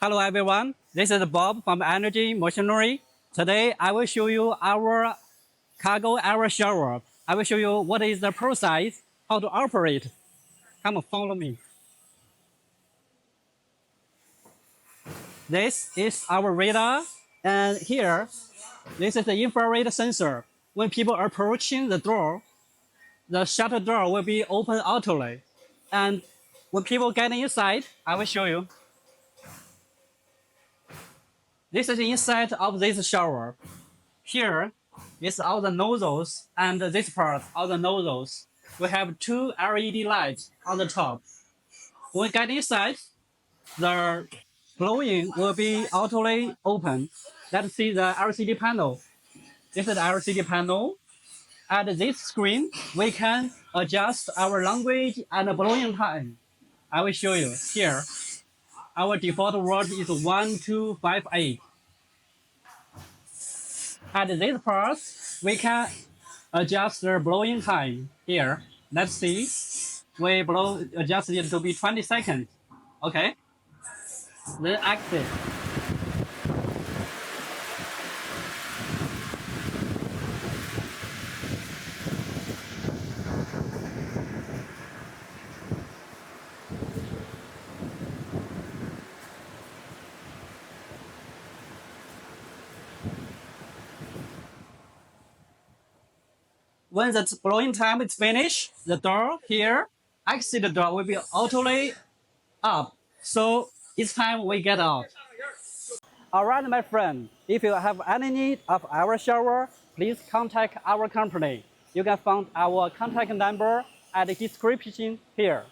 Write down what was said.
Hello everyone, this is Bob from Energe Machinery. Today I will show you our cargo air shower. I will show you what is the process, how to operate. Come on, follow me. This is our radar, and here, this is the infrared sensor. When people are approaching the door, the shutter door will be open automatically. And when people get inside, I will show you. This is inside of this shower. Here is all the nozzles, and this part, all the nozzles. We have two LED lights on the top. When we get inside, the blowing will be automatically open. Let's see the LCD panel. This is the LCD panel. At this screen, we can adjust our language and blowing time. I will show you here. Our default word is 1258. At this part, we can adjust the blowing time here. Let's see. We adjust it to be 20 seconds. Okay. Then exit. When the blowing time is finished, the door here, exit door will be automatically up. So it's time we get out. All right, my friend, if you have any need of our shower, please contact our company. You can find our contact number at the description here.